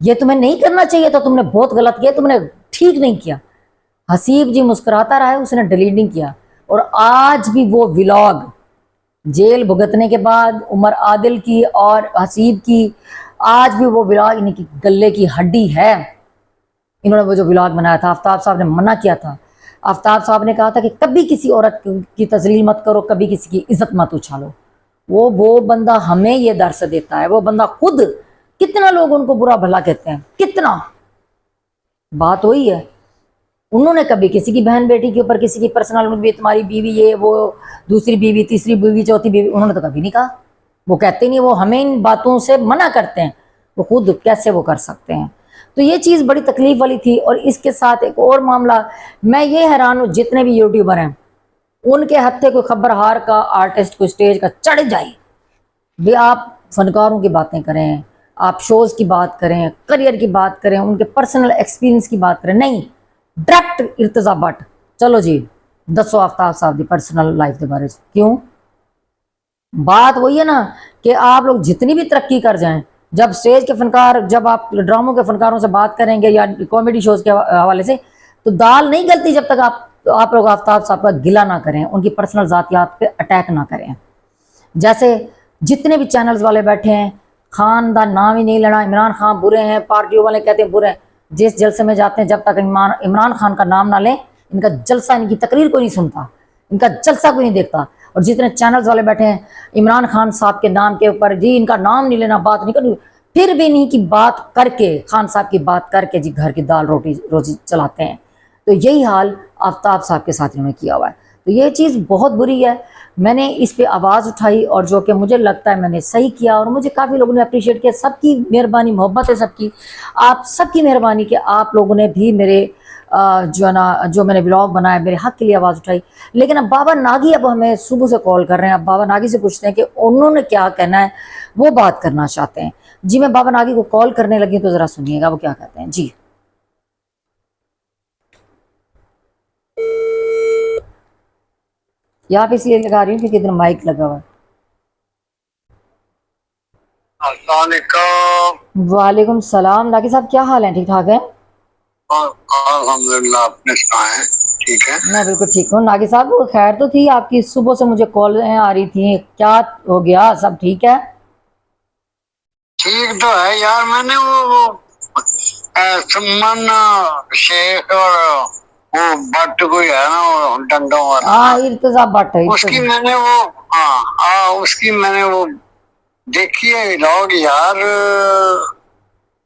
یہ تمہیں نہیں کرنا چاہیے تو تم نے بہت غلط کیا, تم نے ٹھیک نہیں کیا. حسیب جی مسکراتا رہا ہے, اس نے ڈیلیٹ نہیں کیا. اور آج بھی وہ ولاگ جیل بھگتنے کے بعد عمر عادل کی اور حسیب کی, آج بھی وہ ولاگ ان کی گلے کی ہڈی ہے. انہوں نے وہ جو ولاگ بنایا تھا, آفتاب صاحب نے منع کیا تھا. آفتاب صاحب نے کہا تھا کہ کبھی کسی عورت کی تذلیل مت کرو, کبھی کسی کی عزت مت اچھالو. وہ بندہ ہمیں یہ درس دیتا ہے. وہ بندہ خود, کتنا لوگ ان کو برا بھلا کہتے ہیں, کتنا. بات وہی ہے, انہوں نے کبھی کسی کی بہن بیٹی کے اوپر, کسی کی پرسنل, تمہاری بیوی یہ وہ, دوسری بیوی, تیسری بیوی, چوتھی بیوی, انہوں نے تو کبھی نہیں کہا. وہ کہتے نہیں, وہ ہمیں ان باتوں سے منع کرتے ہیں. وہ خود کیسے وہ کر سکتے ہیں. تو یہ چیز بڑی تکلیف والی تھی. اور اس کے ساتھ ایک اور معاملہ, میں یہ حیران ہوں جتنے بھی یوٹیوبر ہیں, ان کے ہتھے کوئی خبرہار کا, آرٹسٹ کو اسٹیج کا چڑھ جائے بھی, آپ فنکاروں کی باتیں کریں, آپ شوز کی بات کریں, کریئر کی بات کریں, ان کے پرسنل ایکسپیرینس کی بات کریں, نہیں, ڈائریکٹ ارتضا بٹ, چلو جی دسو آفتاب صاحب دی پرسنل لائف کے بارے. کیوں؟ بات وہی ہے نا کہ آپ لوگ جتنی بھی ترقی کر جائیں, جب سٹیج کے فنکار, جب آپ ڈراموں کے فنکاروں سے بات کریں گے یا کامیڈی شوز کے حوالے سے, تو دال نہیں گلتی جب تک آپ لوگ آفتاب صاحب کا گلہ نہ کریں, ان کی پرسنل ذاتیات پہ اٹیک نہ کریں. جیسے جتنے بھی چینلز والے بیٹھے ہیں, خان دا نام ہی نہیں لینا, عمران خان برے ہیں, پارٹیوں والے کہتے ہیں برے ہیں. جس جلسے میں جاتے ہیں, جب تک عمران خان کا نام نہ لیں, ان کا جلسہ, ان کی تقریر کوئی نہیں سنتا, ان کا جلسہ کوئی نہیں دیکھتا. اور جتنے چینلز والے بیٹھے ہیں, عمران خان صاحب کے نام کے اوپر جی ان کا نام نہیں لینا, بات نہیں کرنی, پھر بھی نہیں کی بات کر کے, خان صاحب کی بات کر کے جی گھر کی دال روزی چلاتے ہیں. تو یہی حال آفتاب صاحب کے ساتھ انہوں نے کیا ہوا ہے. تو یہ چیز بہت بری ہے. میں نے اس پہ آواز اٹھائی, اور جو کہ مجھے لگتا ہے میں نے صحیح کیا, اور مجھے کافی لوگوں نے اپریشیٹ کیا. سب کی مہربانی, محبت ہے سب کی, آپ سب کی مہربانی کہ آپ لوگوں نے بھی میرے جو ہے نا, جو میں نے ولاگ بنایا, میرے حق کے لیے آواز اٹھائی. لیکن اب بابا ناگی اب ہمیں صبح سے کال کر رہے ہیں. اب بابا ناگی سے پوچھتے ہیں کہ انہوں نے کیا کہنا ہے, وہ بات کرنا چاہتے ہیں. جی میں بابا ناگی کو کال کرنے لگی, تو ذرا سنیے گا وہ کیا کہتے ہیں. جی یہ آپ اس لیے لگا رہی ہوں کہ ادھر مائک لگا ہوا ہے. السلام علیکم. وعلیکم السلام. ناگی صاحب کیا حال ہے, ٹھیک ٹھاک ہے؟ الحمدللہ, اپنے سنائیں, ٹھیک ہے؟ میں بالکل ٹھیک ہوں. ناگی صاحب خیر تو تھی آپ کی, صبح سے مجھے کال آ رہی تھی, کیا ہو گیا, سب ٹھیک ہے؟ ٹھیک تو ہے یار, میں نے وہ سمن شیخ اور وہ بٹ کوئی ہے نا, وہ ڈنڈوں والا, ہاں ارتضا بٹ, اس کی میں نے وہ, اس کی میں نے وہ دیکھی ہے لوگ یار.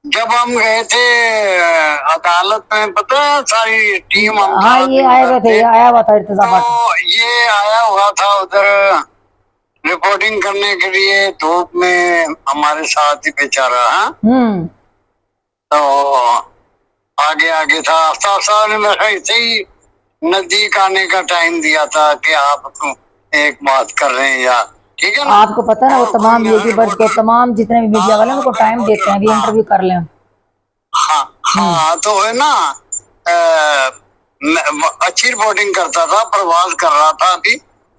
جب ہم گئے تھے عدالت میں, پتہ ہے ساری ٹیم ہم ہاں یہ آئے ہوئے تھے, یہ آیا ہوا تھا ارتضا بٹ, تو یہ آیا ہوا تھا ادھر رپورٹنگ کرنے کے لیے, دھوپ میں ہمارے ساتھ ہی بیچارہ. تو آگے آگے تھا. آفتاب صاحب نے میرا ایسے ہی نزدیک آنے کا ٹائم دیا تھا کہ آپ ایک بات کر رہے ہیں یار, ٹھیک ہے نا. آپ کو پتہ ہے وہ تمام یوٹیوبرز کو, تمام جتنے بھی میڈیا والے ہیں, ان کو ٹائم دیتے ہیں بھی انٹرویو کر لیں. ہاں تو ہے نا, اچھی رپورٹنگ کرتا تھا, پرواز کر رہا تھا ابھی.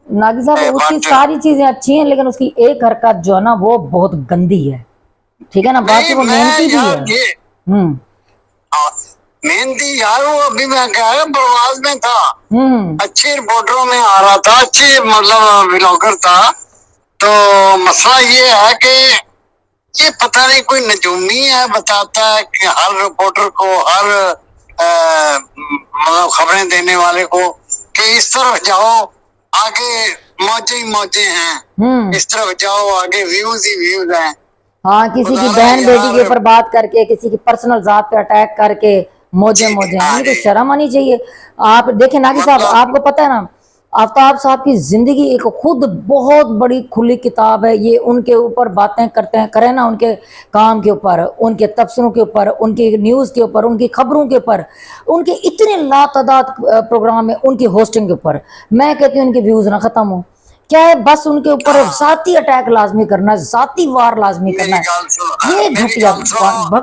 ناگی صاحب اس کی ساری چیزیں اچھی ہیں, لیکن اس کی ایک حرکت جو ہے نا وہ بہت گندی ہے, ٹھیک ہے نا. باقی وہ محنتی بھی ہے. محنتی یار, وہ ابھی میں کہا ہے پرواز میں تھا, اچھے رپورٹروں میں آ رہا تھا, اچھے مطلب ولاگر تھا. تو مسئلہ یہ ہے کہ یہ پتہ نہیں کوئی نجومی ہے, بتاتا ہے کہ ہر رپورٹر کو, ہر مطلب خبریں دینے والے کو کہ اس طرف جاؤ آگے موجے ہی موجے ہیں, اس طرف جاؤ آگے ویوز ہی ویوز ہیں. ہاں کسی کی بہن بیٹی کے اوپر بات کر کے, کسی کی پرسنل ذات پہ اٹیک کر کے موجے موجے ہیں. تو شرم آنی چاہیے. آپ دیکھیں ناگی صاحب, آپ کو پتہ ہے نا, آفتاب صاحب کی زندگی ایک خود بہت بڑی کھلی کتاب ہے. یہ ان کے اوپر باتیں کریں نا, ان کے کام کے اوپر, ان کے تبصروں کے اوپر, ان کی نیوز کے اوپر, ان کی خبروں کے اوپر, ان کے اتنے لاتعداد پروگرام ہیں, ان کی ہوسٹنگ کے اوپر. میں کہتی ہوں ان کے ویوز نہ ختم ہو, کیا ہے بس ان کے اوپر ذاتی اٹیک لازمی کرنا ہے, ذاتی وار لازمی کرنا ہے. یہ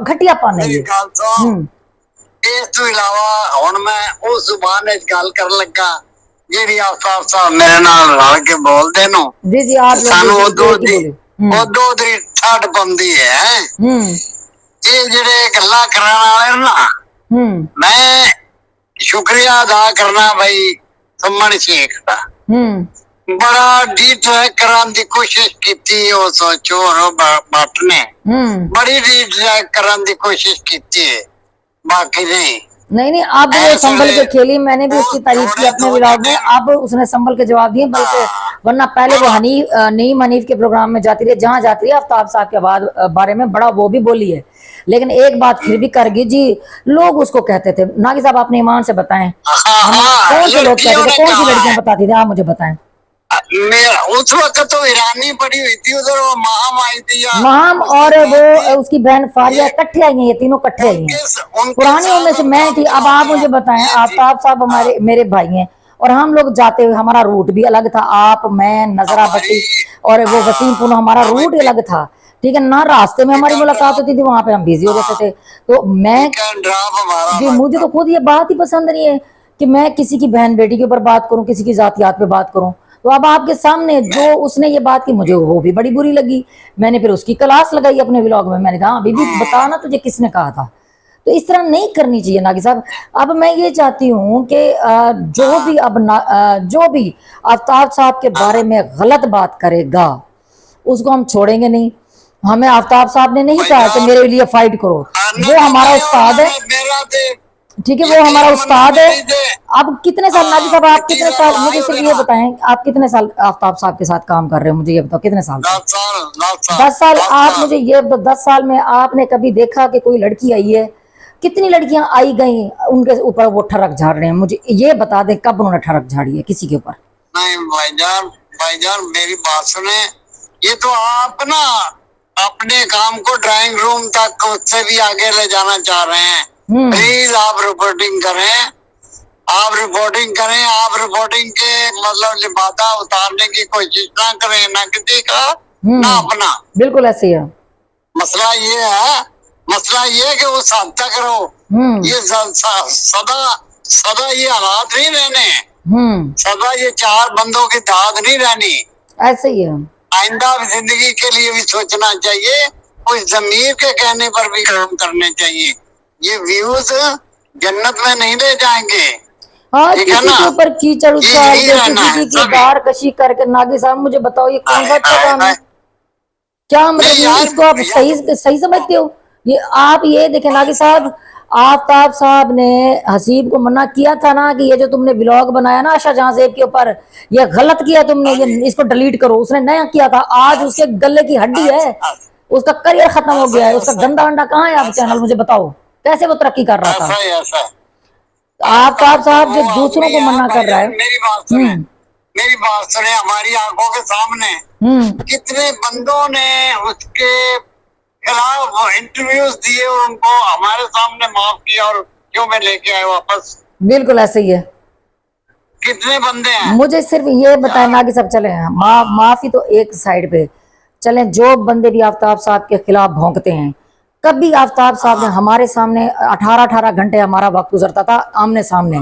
گھٹیا پن ہے یہ. اس تو علاوہ ہن میں اس زبان وچ گل کرن لگا جیڑی آفتاب صاحب میرے نال رل کے بول دے نو, جی آپ سانو ادھر ٹھڈ پندی ہے. یہ جڑے گلا کرنے والے نا میں شکریہ ادا کرنا بھائی سمن شیخ کا بڑا ڈی ٹریک کران دی کوشش کیتی اس چور بٹ نے بڑی ڈی ٹریک کران دی کوشش کیتی ہے باقی نہیں اب وہ سنبھل کے کھیلی میں نے بھی اس کی تعریف کی اپنے ولاگ میں اب اس نے سنبھل کے جواب دیے بلکہ ورنہ پہلے وہ نعیم حنیف کے پروگرام میں جاتی رہی جہاں جاتی رہی آفتاب صاحب کے بارے میں بڑا وہ بھی بولی ہے لیکن ایک بات پھر بھی کر گئی جی لوگ اس کو کہتے تھے ناگی صاحب اپنے ایمان سے بتائیں کون سے لوگ کہتے تھے کون سی لڑکیاں بتاتی تھی آپ مجھے بتائیں اس وقت تو ایرانی پڑی ہوئی تھی ادھر وہ مہام آئی تھی مہام اور وہ اس کی بہن فاریہ کٹھے آئی ہیں یہ تینوں کٹھے آئی ہیں پرانی میں سے میں تھی اب آپ مجھے بتائیں آفتاب صاحب ہمارے میرے بھائی ہیں اور ہم لوگ جاتے ہوئے ہمارا روٹ بھی الگ تھا آپ میں نظرہ بٹی اور وہ وسیم پونو ہمارا روٹ الگ تھا ٹھیک ہے نہ راستے میں ہماری ملاقات ہوتی تھی وہاں پہ ہم بیزی ہو جاتے تھے تو میں جی مجھے تو خود یہ بات ہی پسند نہیں ہے کہ میں کسی کی بہن بیٹی کے اوپر بات کروں کسی کی ذاتیات پہ بات کروں تو اب آپ کے سامنے جو اس نے یہ بات کی مجھے وہ بھی بڑی بری لگی میں نے پھر اس کی کلاس لگائی اپنے ولاگ میں نے کہا ابھی بھی بتا نا تجھے کس نے کہا تھا تو اس طرح نہیں کرنی چاہیے ناگی صاحب اب میں یہ چاہتی ہوں کہ جو بھی آفتاب صاحب کے بارے میں غلط بات کرے گا اس کو ہم چھوڑیں گے نہیں ہمیں آفتاب صاحب نے نہیں کہا کہ میرے لیے فائٹ کرو وہ ہمارا استاد ہے ٹھیک ہے وہ ہمارا استاد ہے اب کتنے سال ناگی صاحب آپ کتنے سال مجھے صرف یہ بتائیں آپ کتنے سال آفتاب صاحب کے ساتھ کام کر رہے ہیں مجھے یہ بتاؤ کتنے سال 10 سال آپ مجھے یہ بتاؤ 10 سال میں آپ نے کبھی دیکھا کہ کوئی لڑکی آئی ہے کتنی لڑکیاں آئی گئیں ان کے اوپر وہ ٹھڑک جھاڑ رہے ہیں مجھے یہ بتا دیں کب انہوں نے ٹھڑک جھاڑی ہے کسی کے اوپر نہیں بھائی جان میری بات سنیں یہ تو آپ نا اپنے کام کو ڈرائنگ روم تک اس سے بھی آگے لے جانا چاہ رہے ہیں پلیز آپ رپورٹنگ کریں آپ رپورٹنگ کے مطلب لبادہ اتارنے کی کوشش نہ کریں نہ کسی کا نہ اپنا بالکل ایسے ہی ہے مسئلہ یہ ہے کہ اس حد تک رہو یہ سدا یہ حالات نہیں رہنے سدا یہ 4 بندوں کی داد نہیں رہنی ایسے ہی ہے آئندہ زندگی کے لیے بھی سوچنا چاہیے کچھ ضمیر کے کہنے پر بھی کام کرنے چاہیے یہ ویوز جنت میں نہیں لے جائیں گے ہاں کسی کے اوپر کیچڑ اچھال کے کسی کی دار کشی کر کے ناگی صاحب مجھے بتاؤ یہ کون سا اچھا کام ہے کیا مطلب اس کو آپ صحیح سمجھتے ہو یہ آپ یہ دیکھیں ناگی صاحب آفتاب صاحب نے حسیب کو منع کیا تھا نا کہ یہ جو تم نے ولاگ بنایا نا آشا جہاں زیب کے اوپر یہ غلط کیا تم نے یہ اس کو ڈیلیٹ کرو اس نے نیا کیا تھا آج اس کے گلے کی ہڈی ہے اس کا کریئر ختم ہو گیا ہے اس کا گندا انڈا کہاں ہے آپ چینل مجھے بتاؤ کیسے وہ ترقی کر رہا تھا آفتاب صاحب جو دوسروں کو منع کر رہا ہے میری بات سنیں ہماری آنکھوں کے سامنے کتنے بندوں نے اس کے خلاف انٹرویوز دیے اور ان کو ہمارے سامنے معاف کیا اور کیوں میں لے کے آئے واپس بالکل ایسے ہی ہے کتنے بندے ہیں مجھے صرف یہ بتائیں ناگی صاحب چلیں معافی تو ایک سائڈ پہ چلیں جو بندے بھی آفتاب صاحب کے خلاف بھونکتے ہیں کبھی آفتاب صاحب نے ہمارے سامنے 18 گھنٹے ہمارا وقت گزرتا تھا آمنے سامنے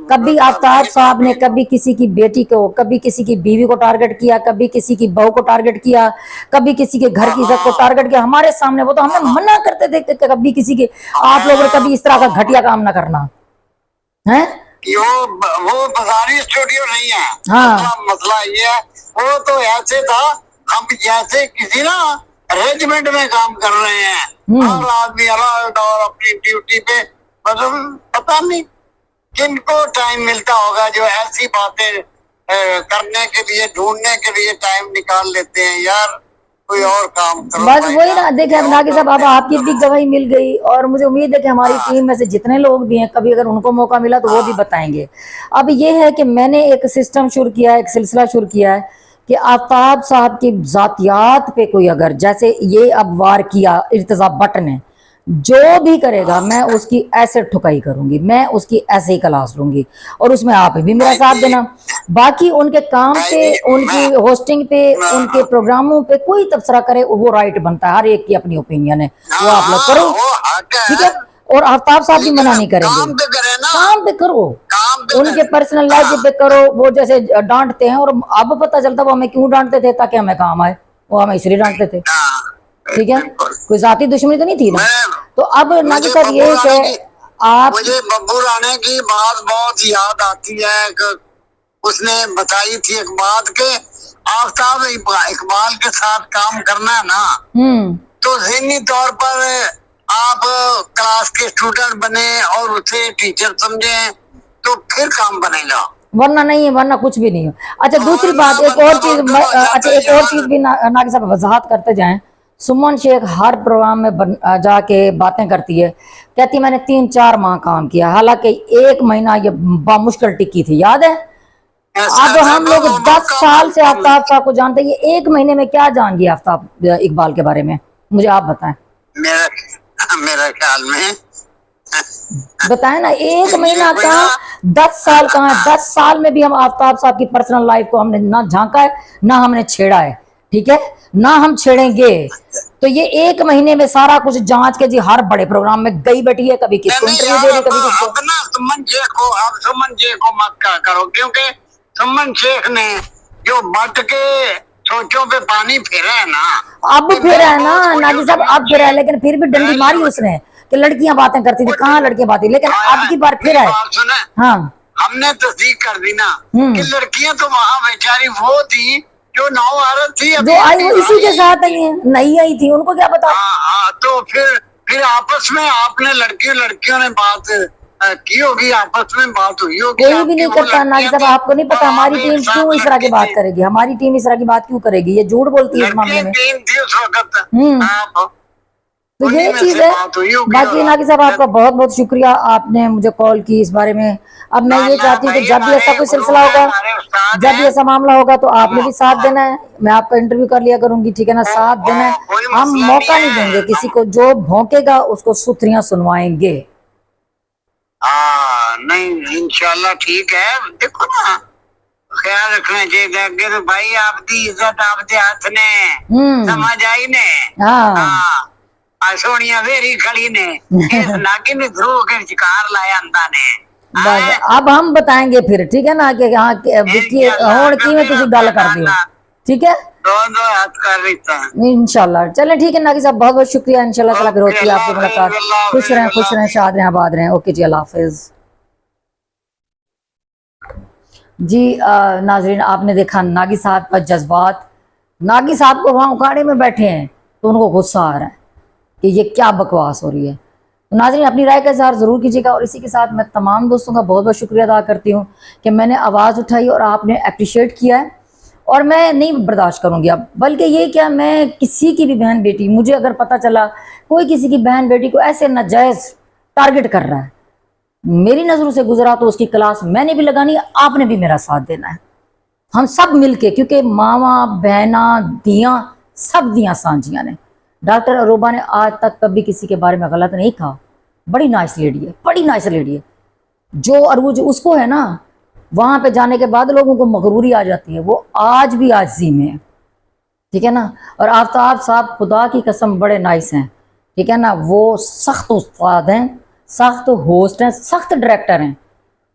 کبھی آفتاب صاحب نے کبھی کسی کی بیٹی کو کبھی کسی کی بیوی کو ٹارگٹ کیا کبھی کسی کی بہو کو ٹارگٹ کیا کبھی کسی کے گھر کی عزت کو ٹارگٹ کیا ہمارے سامنے وہ تو ہمیں منع کرتے تھے کہ کبھی کسی کے آپ لوگوں نے کبھی اس طرح کا گھٹیا کام نہ کرنا ہے وہ بازاری اسٹوڈیو نہیں ہے مسئلہ یہ ہے وہ تو ایسے تھا ہم جیسے کسی نا ریجمنٹ میں کام کر رہے ہیں ہر آدمی الگ اور اپنی ڈیوٹی پہ مطلب پتا نہیں کن کو ٹائم ملتا ہوگا جو ایسی باتیں کرنے کے لیے ڈھونڈنے کے لیے ٹائم نکال لیتے ہیں یار کوئی اور کام کرو بس وہی نا دیکھیں ناگی صاحب اب آپ کی بھی گواہی مل گئی اور مجھے امید ہے کہ ہماری ٹیم میں سے جتنے لوگ بھی ہیں کبھی اگر ان کو موقع ملا تو وہ بھی بتائیں گے اب یہ ہے کہ میں نے ایک سسٹم شروع کیا ہے ایک سلسلہ شروع کیا ہے کہ آفتاب صاحب کی ذاتیات پہ کوئی اگر جیسے یہ اب وار کیا ارتضیٰ بٹ نے جو بھی کرے گا میں اس کی ایسے ٹھکائی کروں گی میں اس کی ایسے ہی کلاس لوں گی اور اس میں آپ بھی میرا ساتھ دینا باقی ان کے کام پہ ان کی ہوسٹنگ پہ ان کے پروگراموں پہ کوئی تبصرہ کرے وہ رائٹ بنتا ہے ہر ایک کی اپنی اوپینین ہے وہ آپ لوگ کرو ٹھیک ہے اور آفتاب صاحب بھی منع نہیں کریں گے کام پہ کرو ان کے پرسنل لائف پہ کرو وہ جیسے ڈانٹتے ہیں اور اب پتہ چلتا وہ ہمیں کیوں ڈانٹتے تھے تاکہ ہمیں کام آئے وہ ہمیں اس لیے ڈانٹتے تھے ٹھیک ہے, بالکل. کوئی ذاتی دشمنی تو نہیں تھی نا. تو اب ناگی صاحب یہ کہ آپ, مجھے ببو رانے کی بات بہت یاد آتی ہے کہ اس نے بتائی تھی ایک بات کہ آفتاب اقبال کے ساتھ کام کرنا ہے نا تو ذہنی طور پر آپ کلاس کے اسٹوڈنٹ بنے اور اسے ٹیچر سمجھیں تو پھر کام بنے گا, ورنہ نہیں ہے, ورنہ کچھ بھی نہیں ہے. اچھا دوسری بات ایک اور چیز, اچھا ایک اور چیز بھی ناگی صاحب وضاحت کرتے جائیں. سمن شیخ ہر پروگرام میں جا کے باتیں کرتی ہے, کہتی میں نے 3-4 ماہ کام کیا, حالانکہ 1 مہینہ یہ بامشکل ٹکی تھی, یاد ہے. اب ہم لوگ 10 سال سے آفتاب صاحب کو جانتے ہیں, یہ 1 مہینے میں کیا جان گیا آفتاب اقبال کے بارے میں, مجھے آپ بتائیں. میرا خیال میں بتائیں نا, 1 مہینہ کہاں 10 سال کہاں, 10 سال میں بھی ہم آفتاب صاحب کی پرسنل لائف کو ہم نے نہ جھانکا ہے نہ ہم نے چھیڑا ہے, ٹھیک ہے, نہ ہم چھیڑیں گے. تو یہ 1 مہینے میں سارا کچھ جانچ کے جی ہر بڑے پروگرام میں گئی بیٹھی ہے, کبھی کس کو انٹرویو دے رہی, کبھی کس کو. اپنا سمن شیخ کو مت کہا کرو, کیونکہ سمن شیخ نے جو بٹ کے سوچوں پہ پانی پھیرا ہے نا, اب پھیرا ہے نا ناگی صاحب, اب پھیرا ہے, لیکن پھر بھی ڈنڈی ماری اس نے کہ لڑکیاں باتیں کرتی تھی, کہاں لڑکیاں باتیں, لیکن اب کی بار پھر ہے. ہاں ہم نے تصدیق کر دی نا کہ لڑکیاں تو وہاں بیچاری وہ تھی جو نو عورت تھی, جو آئی وہ اسی کے ساتھ آئی ہیں, نہیں آئی تھی, ان کو کیا پتا. تو پھر آپس میں آپ نے لڑکیوں نے بات کی ہوگی, آپس میں بات ہوئی ہوگی. کوئی بھی نہیں کرتا ناگی صاحب, آپ کو نہیں پتا ہماری ٹیم کیوں اس طرح کی بات کرے گی, ہماری ٹیم اس طرح کی بات کیوں کرے گی, یہ جھوٹ بولتی ہے اس معاملے میں. تو یہ چیز ہے. باقی ناگی صاحب آپ کا بہت بہت شکریہ, آپ نے مجھے کال کی اس بارے میں. اب میں یہ چاہتی ہوں کہ جب بھی ایسا کوئی سلسلہ ہوگا, جب بھی ایسا معاملہ ہوگا تو آپ نے بھی ساتھ دینا ہے, میں آپ کا انٹرویو کر لیا کروں گی, ٹھیک ہے نا, ساتھ دینا ہے. ہم موقع نہیں دیں گے کسی کو, جو بھونکے گا اس کو ستریاں سنوائیں گے. نہیں انشاءاللہ ٹھیک ہے, دیکھو نا خیال رکھنا چاہیے کہ تو بھائی آپ دی عزت آپ دے ہاتھ نے, سمجھ آئی نے. سونیاں ویری کھڑی نے, اس ناکی نے دھرو کے شکار لایا اندہ نے. اب ہم بتائیں گے پھر, ٹھیک ہے نا, کہ ہاں ہون کی میں تسی گل کر دیو, ٹھیک ہے انشاءاللہ. چلیں ٹھیک ہے ناگی صاحب, بہت بہت شکریہ, انشاءاللہ تعالیٰ پھر ہوتی ہے آپ سے ملاقات. خوش رہیں, شاد رہیں, آباد رہیں. اوکے جی, اللہ حافظ. جی ناظرین, آپ نے دیکھا ناگی صاحب کا جذبات. ناگی صاحب کو وہاں اکاڑے میں بیٹھے ہیں تو ان کو غصہ آ رہا ہے کہ یہ کیا بکواس ہو رہی ہے. ناظرین اپنی رائے کا اظہار ضرور کیجیے گا, اور اسی کے ساتھ میں تمام دوستوں کا بہت بہت شکریہ ادا کرتی ہوں کہ میں نے آواز اٹھائی اور آپ نے اپریشیٹ کیا ہے, اور میں نہیں برداشت کروں گی اب. بلکہ یہ کیا, میں کسی کی بھی بہن بیٹی, مجھے اگر پتہ چلا کوئی کسی کی بہن بیٹی کو ایسے ناجائز ٹارگٹ کر رہا ہے, میری نظروں سے گزرا تو اس کی کلاس میں نے بھی لگانی ہے, آپ نے بھی میرا ساتھ دینا ہے, ہم سب مل کے, کیونکہ ماواں بہناں دیاں سب دیاں سانجیاں نے. ڈاکٹر اروبا نے آج تک کبھی کسی کے بارے میں غلط نہیں کہا. بڑی نائس لیڈی ہے, بڑی نائس لیڈی ہے. جو عروج اس کو ہے نا, وہاں پہ جانے کے بعد لوگوں کو مغروری آ جاتی ہے, وہ آج بھی عاجزی میں ہے, ٹھیک ہے نا. اور آفتاب صاحب خدا کی قسم بڑے نائس ہیں, ٹھیک ہے نا, وہ سخت استاد ہیں, سخت ہوسٹ ہیں, سخت ڈائریکٹر ہیں,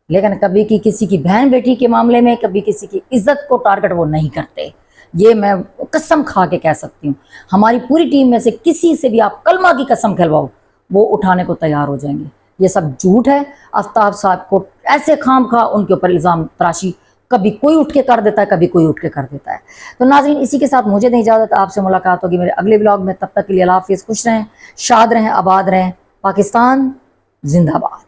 لیکن کبھی کسی کی بہن بیٹی کے معاملے میں کبھی کسی کی عزت کو ٹارگٹ وہ نہیں کرتے. یہ میں قسم کھا کے کہہ سکتی ہوں. ہماری پوری ٹیم میں سے کسی سے بھی آپ کلمہ کی قسم کھلواؤ, وہ اٹھانے کو تیار ہو جائیں گے. یہ سب جھوٹ ہے. آفتاب صاحب کو ایسے خام خواہ ان کے اوپر الزام تراشی کبھی کوئی اٹھ کے کر دیتا ہے, کبھی کوئی اٹھ کے کر دیتا ہے. تو ناظرین اسی کے ساتھ مجھے نہیں اجازت, آپ سے ملاقات ہوگی میرے اگلے ولاگ میں. تب تک کے لیے اللہ حافظ, خوش رہیں, شاد رہیں, آباد رہیں. پاکستان زندہ باد.